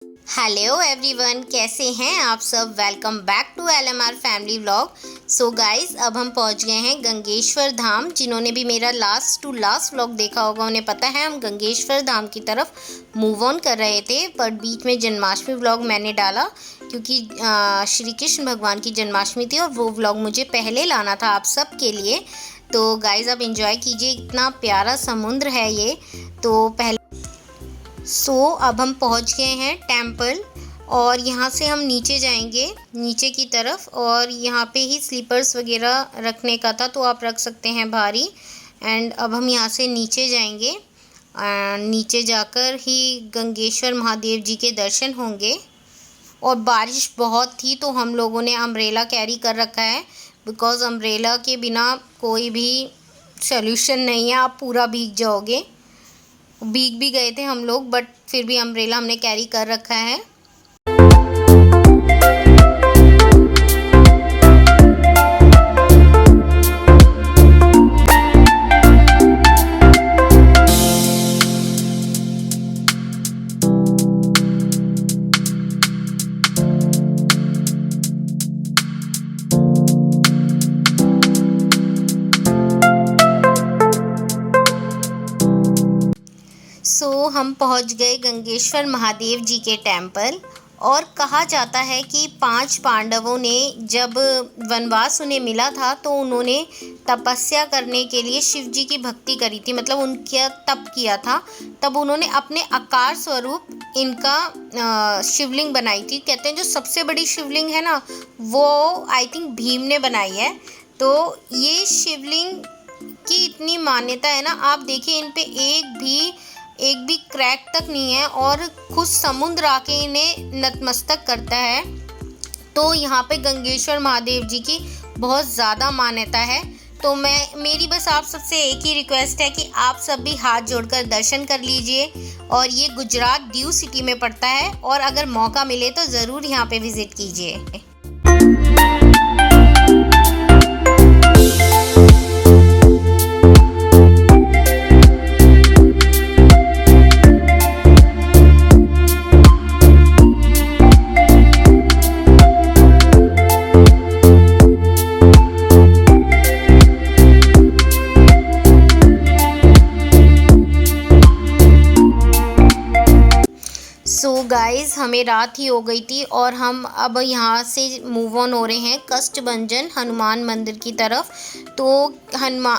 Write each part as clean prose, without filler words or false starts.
Hello everyone, कैसे हैं आप सब। Welcome back to LMR family vlog. So guys, अब हम पहुंच गए हैं गंगेश्वर धाम। जिन्होंने भी मेरा लास्ट टू लास्ट व्लॉग देखा होगा उन्हें पता है हम गंगेश्वर धाम की तरफ मूव ऑन कर रहे थे, पर बीच में जन्माष्टमी व्लॉग मैंने डाला क्योंकि श्री कृष्ण भगवान की जन्माष्टमी थी और वो व्लॉग मुझे पहले लाना था आप सब के लिए। तो गाइस अब एंजॉय कीजिए, इतना प्यारा समुद्र है ये। तो पहले अब हम पहुंच गए हैं टेंपल और यहाँ से हम नीचे जाएंगे नीचे की तरफ, और यहाँ पे ही स्लीपर्स वगैरह रखने का था तो आप रख सकते हैं भारी। एंड अब हम यहाँ से नीचे जाएंगे, नीचे जाकर ही गंगेश्वर महादेव जी के दर्शन होंगे। और बारिश बहुत थी तो हम लोगों ने अम्ब्रेला कैरी कर रखा है, बिकॉज़ अम्ब्रेला के बिना कोई भी सॉल्यूशन नहीं है, आप पूरा भीग जाओगे। भीग भी गए थे हम लोग, बट फिर भी अम्ब्रेला हमने कैरी कर रखा है। हम पहुंच गए गंगेश्वर महादेव जी के टेंपल। और कहा जाता है कि 5 पांडवों ने जब वनवास उन्हें मिला था तो उन्होंने तपस्या करने के लिए शिव जी की भक्ति करी थी, मतलब उनका तप किया था। तब उन्होंने अपने आकार स्वरूप इनका शिवलिंग बनाई थी। कहते हैं जो सबसे बड़ी शिवलिंग है ना, वो आई थिंक भीम ने बनाई है। तो ये शिवलिंग की इतनी मान्यता है ना, आप देखिए इन पे एक भी क्रैक तक नहीं है और खुद समुद्र आके इन्हें नतमस्तक करता है। तो यहाँ पे गंगेश्वर महादेव जी की बहुत ज़्यादा मान्यता है। तो मेरी बस आप सबसे एक ही रिक्वेस्ट है कि आप सब भी हाथ जोड़कर दर्शन कर लीजिए। और ये गुजरात दीव सिटी में पड़ता है और अगर मौका मिले तो ज़रूर यहाँ पे विज़िट कीजिए। गाइस हमें रात ही हो गई थी और हम अब यहाँ से मूव ऑन हो रहे हैं कष्टभंजन हनुमान मंदिर की तरफ। तो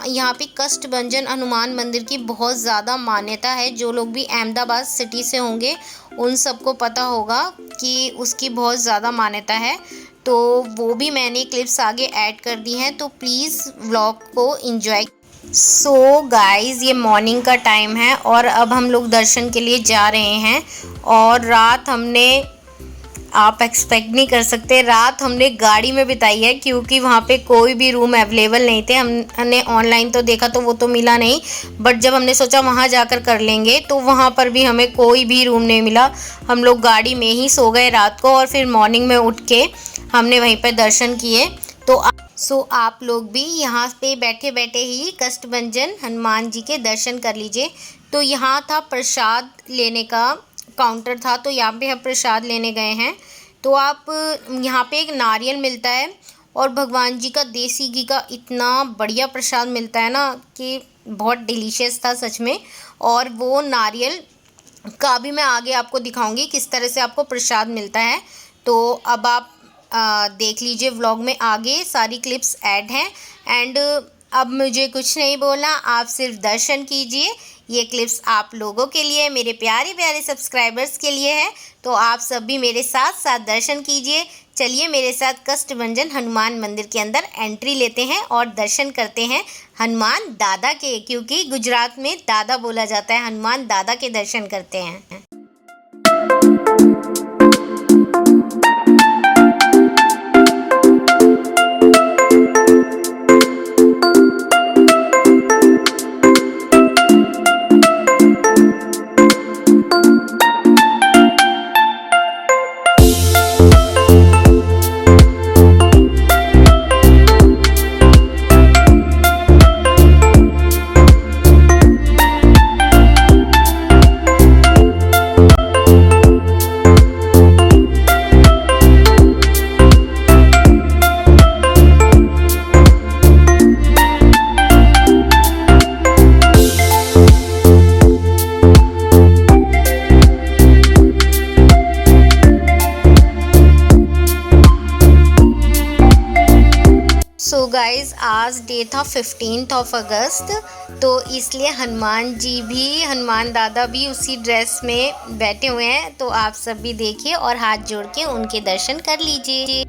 यहाँ पे कष्टभंजन हनुमान मंदिर की बहुत ज़्यादा मान्यता है। जो लोग भी अहमदाबाद सिटी से होंगे उन सबको पता होगा कि उसकी बहुत ज़्यादा मान्यता है। तो वो भी मैंने क्लिप्स आगे ऐड कर दी हैं, तो प्लीज़ व्लॉग को एंजॉय। सो गाइज़ ये मॉर्निंग का टाइम है और अब हम लोग दर्शन के लिए जा रहे हैं। और रात हमने, आप एक्सपेक्ट नहीं कर सकते, रात हमने गाड़ी में बिताई है क्योंकि वहाँ पे कोई भी रूम अवेलेबल नहीं थे। हमने ऑनलाइन तो देखा तो वो तो मिला नहीं, बट जब हमने सोचा वहाँ जाकर कर लेंगे तो वहाँ पर भी हमें कोई भी रूम नहीं मिला। हम लोग गाड़ी में ही सो गए रात को और फिर मॉर्निंग में उठ के हमने वहीं पर दर्शन किए। तो आप लोग भी यहाँ पे बैठे बैठे ही कष्टभंजन हनुमान जी के दर्शन कर लीजिए। तो यहाँ था प्रसाद लेने का काउंटर था, तो यहाँ पे हम प्रसाद लेने गए हैं। तो आप यहाँ पे एक नारियल मिलता है और भगवान जी का देसी घी का इतना बढ़िया प्रसाद मिलता है ना कि बहुत डिलीशियस था सच में। और वो नारियल का भी मैं आगे आपको दिखाऊंगी किस तरह से आपको प्रसाद मिलता है। तो अब आप देख लीजिए व्लॉग में, आगे सारी क्लिप्स ऐड हैं। एंड अब मुझे कुछ नहीं बोलना, आप सिर्फ दर्शन कीजिए। ये क्लिप्स आप लोगों के लिए, मेरे प्यारे प्यारे सब्सक्राइबर्स के लिए है। तो आप सब भी मेरे साथ साथ दर्शन कीजिए। चलिए मेरे साथ कष्टभंजन हनुमान मंदिर के अंदर एंट्री लेते हैं और दर्शन करते हैं हनुमान दादा के, क्योंकि गुजरात में दादा बोला जाता है। हनुमान दादा के दर्शन करते हैं। लास्ट डे था 15 अगस्त, तो इसलिए हनुमान दादा भी उसी ड्रेस में बैठे हुए हैं। तो आप सब भी देखिए और हाथ जोड़ के उनके दर्शन कर लीजिए।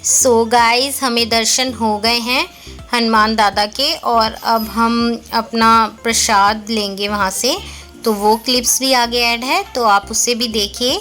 सो गाइस, हमें दर्शन हो गए हैं हनुमान दादा के, और अब हम अपना प्रसाद लेंगे वहाँ से। तो वो क्लिप्स भी आगे ऐड है, तो आप उसे भी देखिए।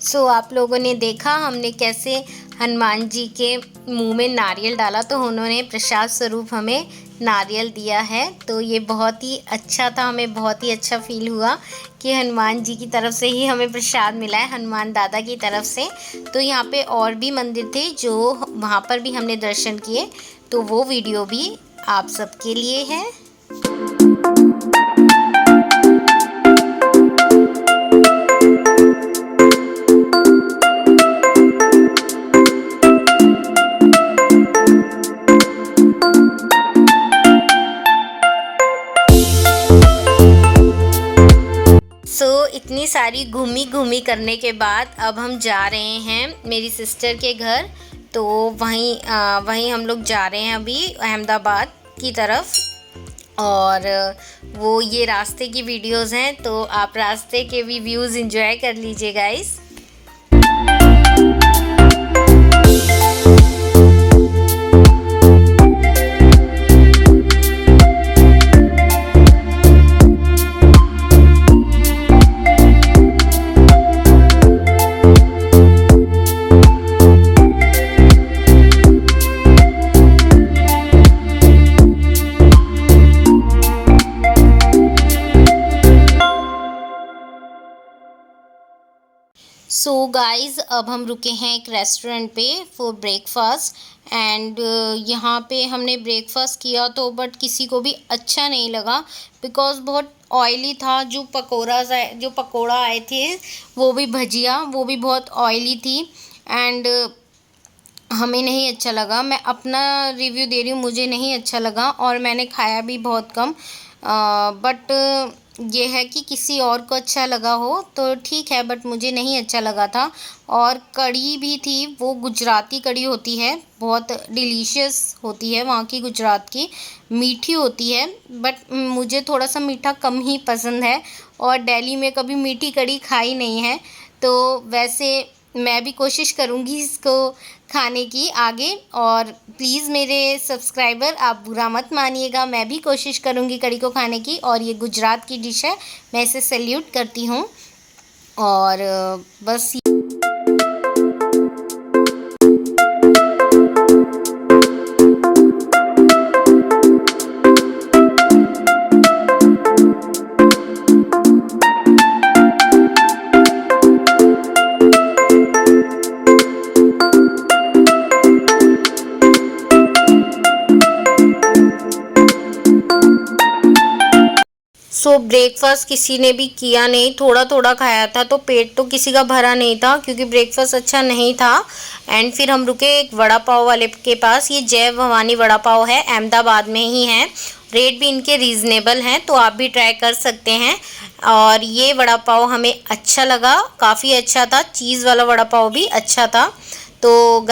सो आप लोगों ने देखा हमने कैसे हनुमान जी के मुंह में नारियल डाला, तो उन्होंने प्रसाद स्वरूप हमें नारियल दिया है। तो ये बहुत ही अच्छा था, हमें बहुत ही अच्छा फील हुआ कि हनुमान जी की तरफ से ही हमें प्रसाद मिला है, हनुमान दादा की तरफ से। तो यहाँ पे और भी मंदिर थे जो वहाँ पर भी हमने दर्शन किए, तो वो वीडियो भी आप सबके लिए है। इतनी सारी घूमी करने के बाद अब हम जा रहे हैं मेरी सिस्टर के घर। तो वहीं हम लोग जा रहे हैं अभी अहमदाबाद की तरफ। और वो ये रास्ते की वीडियोस हैं, तो आप रास्ते के भी व्यूज़ एंजॉय कर लीजिए गाइस। सो गाइज़, अब हम रुके हैं एक रेस्टोरेंट पे फॉर ब्रेकफास्ट। एंड यहाँ पे हमने ब्रेकफास्ट किया, तो बट किसी को भी अच्छा नहीं लगा, बिकॉज़ बहुत ऑयली था। जो पकोड़ा आए थे, वो भी भजिया, वो भी बहुत ऑयली थी। एंड हमें नहीं अच्छा लगा। मैं अपना रिव्यू दे रही हूँ, मुझे नहीं अच्छा लगा और मैंने खाया भी बहुत कम। बट ये है कि किसी और को अच्छा लगा हो तो ठीक है, बट मुझे नहीं अच्छा लगा था। और कढ़ी भी थी, वो गुजराती कढ़ी होती है, बहुत डिलीशियस होती है वहाँ की, गुजरात की, मीठी होती है। बट मुझे थोड़ा सा मीठा कम ही पसंद है, और दिल्ली में कभी मीठी कढ़ी खाई नहीं है। तो वैसे मैं भी कोशिश करूँगी इसको खाने की आगे। और प्लीज़ मेरे सब्सक्राइबर, आप बुरा मत मानिएगा, मैं भी कोशिश करूँगी कढ़ी को खाने की। और ये गुजरात की डिश है, मैं इसे सैल्यूट करती हूँ। और बस सो ब्रेकफास्ट किसी ने भी किया नहीं, थोड़ा थोड़ा खाया था, तो पेट तो किसी का भरा नहीं था क्योंकि ब्रेकफास्ट अच्छा नहीं था। एंड फिर हम रुके एक वड़ा पाव वाले के पास। ये जय भवानी वड़ा पाव है, अहमदाबाद में ही है। रेट भी इनके रीज़नेबल हैं, तो आप भी ट्राई कर सकते हैं। और ये वड़ा पाव हमें अच्छा लगा, काफ़ी अच्छा था। चीज़ वाला वड़ा पाव भी अच्छा था। तो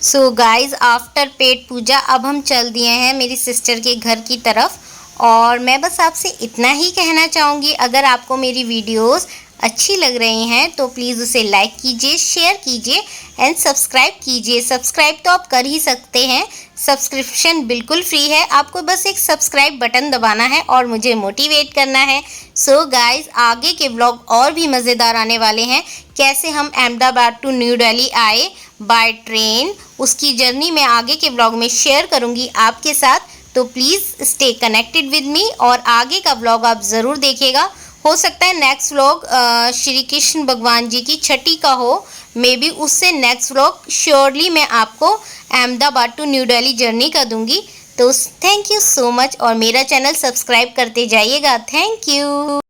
सो गाइज आफ्टर पेट पूजा अब हम चल दिए हैं मेरी सिस्टर के घर की तरफ। और मैं बस आपसे इतना ही कहना चाहूँगी, अगर आपको मेरी वीडियोस अच्छी लग रही हैं तो प्लीज़ उसे लाइक कीजिए, शेयर कीजिए एंड सब्सक्राइब कीजिए। सब्सक्राइब तो आप कर ही सकते हैं, सब्सक्रिप्शन बिल्कुल फ्री है, आपको बस एक सब्सक्राइब बटन दबाना है और मुझे मोटिवेट करना है। सो गाइज आगे के व्लॉग और भी मज़ेदार आने वाले हैं। कैसे हम अहमदाबाद टू न्यू दिल्ली आए बाय ट्रेन, उसकी जर्नी मैं आगे के व्लॉग में शेयर करूँगी आपके साथ। तो please stay connected with me और आगे का व्लॉग आप ज़रूर देखिएगा। हो सकता है नेक्स्ट व्लॉग श्री कृष्ण भगवान जी की छठी का हो, मे बी उससे नेक्स्ट व्लॉग श्योरली मैं आपको Ahmedabad to New Delhi journey का दूंगी। तो थैंक यू सो मच और मेरा चैनल सब्सक्राइब करते जाइएगा। Thank you.